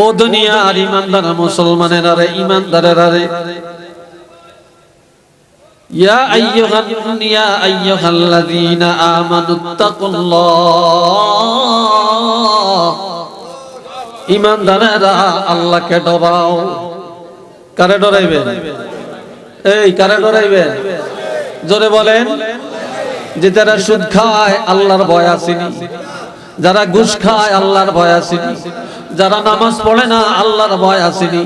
ও দুনিয়ার ইমানদার মুসলমানেরা রে, ইমানদারেরা রে, ইয়া আইয়ুহাল্লাযীনা আমানুত্তাকুল্লাহ, ইমানদারেরা আল্লাহকে ডরাও। কারে ডরাইবেন? এই কারে ডরাইবেন? জোরে বলেন। যে যারা সুদ খায় আল্লাহর ভয় আসেনি, যারা ঘুষ খায় আল্লাহর ভয় আসেনি, যারা নামাজ পড়ে না আল্লাহর ভয় আসেনি,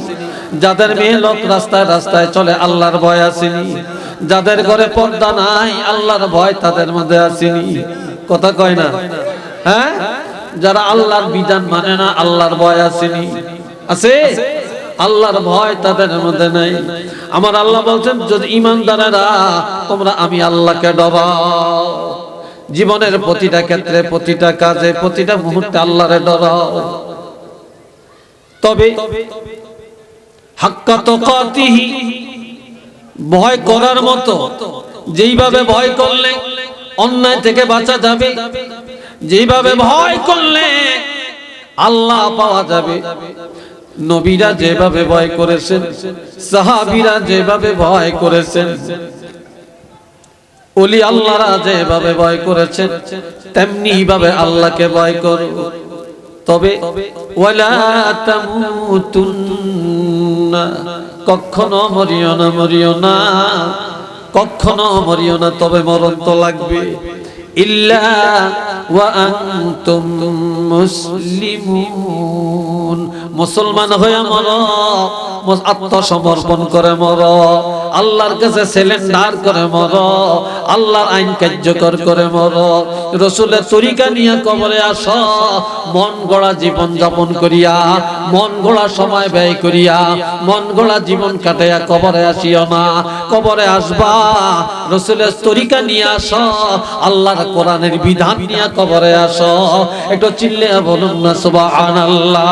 যাদের মেয়ে লোক রাস্তায় রাস্তায় চলে আল্লাহর ভয় আসেনি, যাদের ঘরে পর্দা নাই আল্লাহর ভয় তাদের মধ্যে আসেনি। কথা কয় না? হ্যাঁ, যারা আল্লাহর বিধান মানে না আল্লাহর ভয় আসেনি? আছে? আল্লাহর ভয় তাদের মধ্যে নাই। আমার আল্লাহ বলছেন, যদি ইমানদারেরা তোমরা আমি আল্লাহকে ডরাও, জীবনের প্রতিটা ক্ষেত্রে, প্রতিটা কাজে, প্রতিটা মুহূর্তে আল্লাহরে ডরাও, তবে হাক্কা তুকাতিহি, ভয় করার মতো, যেইভাবে ভয় করলে অন্যায় থেকে বাঁচা যাবে, যেইভাবে ভয় করলে আল্লাহ পাওয়া যাবে, নবীরা যেভাবে ভয় করেছেন, সাহাবীরা যেভাবে ভয় করেছেন, ওলি আল্লাহরা যেভাবে ভয় করেছেন, তেমনি ভাবে আল্লাহকে ভয় করো। তবে ওয়ালা তামুতুন্না, কখনো মরিও না, মরিও না, কখনো মরিও না, তবে মরণ তো লাগবে। ইল্লা ওয়া আনতুম মুসলিমুন, মুসলমান হয়ে মরো, আত্মসমর্পণ করে মরো, আল্লাহর কাছে সিলিন্ডার করে মরো, আল্লাহর আইন কার্যকর করে মরো, রাসূলের তরিকা নিয়ে কবরে আসো, মন গড়া জীবন যাপন করিয়া, মন গড়া সময় ব্যয় করিয়া, মন গড়া জীবন কাটাইয়া কবরে আসিও না। কবরে আসবা রাসূলের তরিকা নিয়ে আসো, আল্লাহর কোরআনের বিধান নিয়ে কবরে আসো। একটু চিল্লিয়ে বলুন না সুবহানাল্লাহ।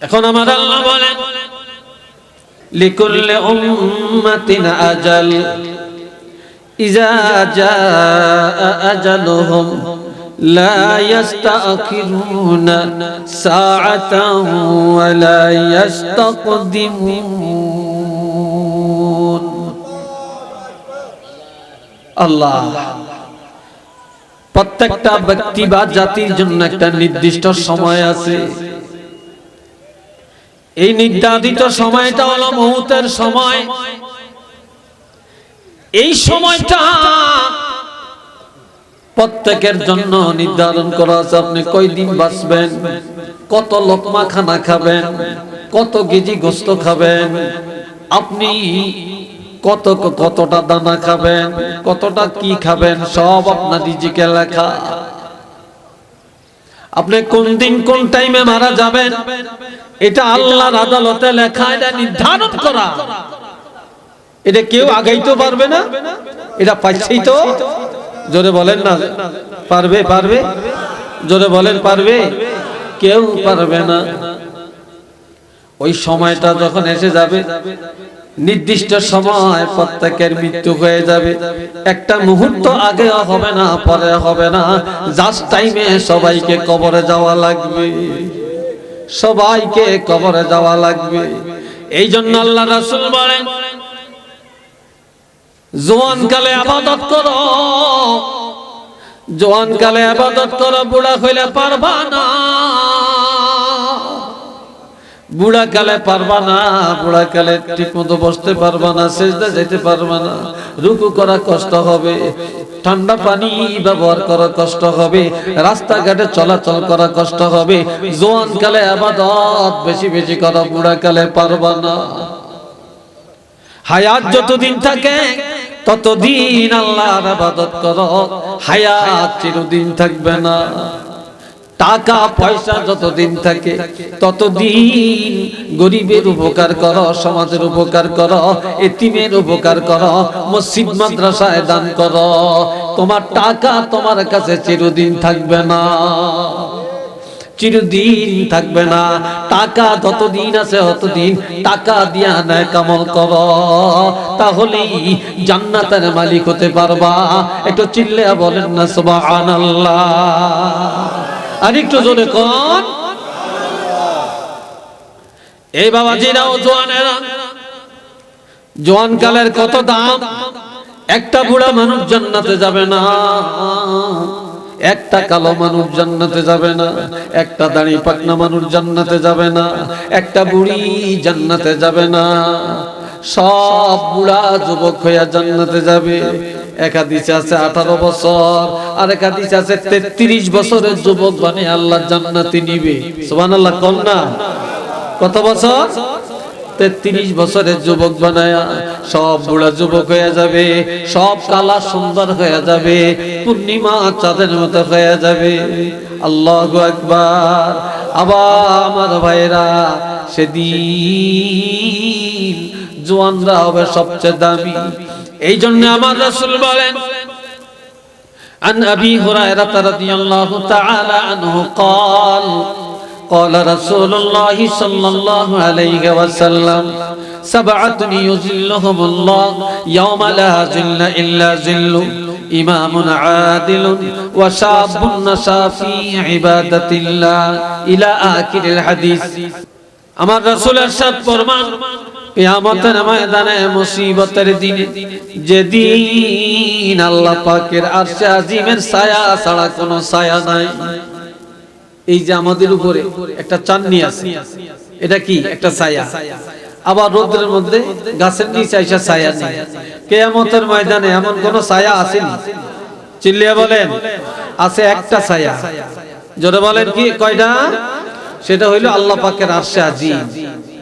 এখন আমার আল্লাহ বলেন, লিকুল্লি উম্মাতিন আজাল, ইজা জাআ আজালুহুম লা ইস্তাখিরুনা সাআতান ওয়া লা ইস্তাকদিমুন। আল্লাহ প্রত্যেকটা ব্যক্তি বা জাতির জন্য একটা নির্দিষ্ট সময় আছে। এই নির্ধারিত সময়টা হলো মউতের সময়। এই সময়টা প্রত্যেকের জন্য নির্ধারণ করা আছে। আপনি কয়দিন বাঁচবেন, কত লোকমা খানা খাবেন, কত কেজি গোশত খাবেন, আপনি কতটা দানা খাবেন, কতটা কি খাবেন, সব আপনার রিজিকে লেখা। আপনি কোন দিন কোন টাইমে মারা যাবেন, এটা আল্লাহর আদালতে লেখা, এটা নির্ধারণ করা। এটা কেউ আগাইতে পারবে না, এটা পাইছেই তো। জোরে বলেন না, পারবে? পারবে? জোরে বলেন, পারবে? কেউ পারবে না। ওই সময়টা যখন এসে যাবে, নির্দিষ্ট সময় প্রত্যেকের মৃত্যু হয়ে যাবে। একটা মুহূর্ত আগে হবে না, পরে হবে না, জাস্ট টাইমে সবাইকে কবরে যাওয়া লাগবে, সবাইকে কবরে যাওয়া লাগবে। এই জন্য আল্লাহ রাসূল বলেন, জওয়ান কালে ইবাদত করো, জওয়ান কালে ইবাদত করো, বুড়া হইলে পারবা না, বুড়া কালে পারবা না, বুড়া কালে ঠিকমতো বসতে পারবা না, সিজদা যেতে পারবা না, রুকু করা কষ্ট হবে, ঠান্ডা পানি ব্যবহার করা কষ্ট হবে, রাস্তাঘাটে চলাচল করা কষ্ট হবে। জওয়ান কালে ইবাদত বেশি বেশি করা, বুড়া কালে পারবা না। হায়াত যতদিন থাকে ততদিন আল্লাহর ইবাদত করো, হায়াত চিরদিন থাকবে না। টাকা পয়সা যতদিন থাকে ততদিন গরিবের উপকার করো, সমাজের উপকার করো, এতিমের উপকার করো, মসজিদ মাদ্রাসায় দান করো। তোমার টাকা তোমার কাছে চিরদিন থাকবে না। চিরদিন থাকবে না। টাকা যতদিন আছে ততদিন টাকা দিয়া নেক আমল করো, তাহলেই জান্নাতের মালিক হতে পারবা। একটু চিল্লায়া বলেন না সুবহানাল্লাহ। আর একটু জোরে কোন। এই বাবাজিরাও জোয়ানেরা, জোয়ানকালের কত দাম। একটা বুড়া মানুষ জান্নাতে যাবে না, একটা কালো মানুষ জান্নাতে যাবে না, একটা দাড়ি পাকনা মানুষ জান্নাতে যাবে না, একটা বুড়ি জান্নাতে যাবে না। সব বুড়া যুবক হইয়া জান্নাতে যাবে। এক হাদিসে আছে 18 বছর, আর এক হাদিসে আছে 33 বছরের যুবক বানিয়ে আল্লাহ জান্নাতে নিবে। সুবহানাল্লাহ কোন না। কত বছর? 33 বছরের যুবক বানায়া সব বুড়া যুবক হয়ে যাবে, সব কালা সুন্দর হয়ে যাবে, পূর্ণিমা চাঁদের মতো হয়ে যাবে। আল্লাহু আকবার। আবার আমার ভাইরা, সেদিন জওয়ানরা হবে সবচেয়ে দামি। এই জন্য আমার রাসূল বলেন, আন আবি হুরায়রা রাদিয়াল্লাহু তাআলা আনহু قال قال رسول الله صلى الله عليه وسلم سبعة يظلهم الله يوم لا ظل إلا ظل إمام عادل وشاب نشأ في عبادة الله إلى آخر الحديث। আমার রাসূল ارشاد ফরমান, কিয়ামতের ময়দানে মুসিবতের দিনে, যেদিন আল্লাহ পাকের আরশে আজিমের ছায়া ছাড়া কোনো ছায়া নাই। এই যে আমাদের উপরে একটা চাঁদনি আছে, এটা কি? একটা ছায়া। আবার রোদ্রের মধ্যে গাছের নিচে আইসা ছায়া নেই। কিয়ামতের ময়দানে এমন কোন ছায়া আসেনি? চিল্লিয়া বলেন। আছে একটা ছায়া। জোরে বলেন কি কয়টা? সেটা হইল আল্লাহ পাকের আরশে আজিম।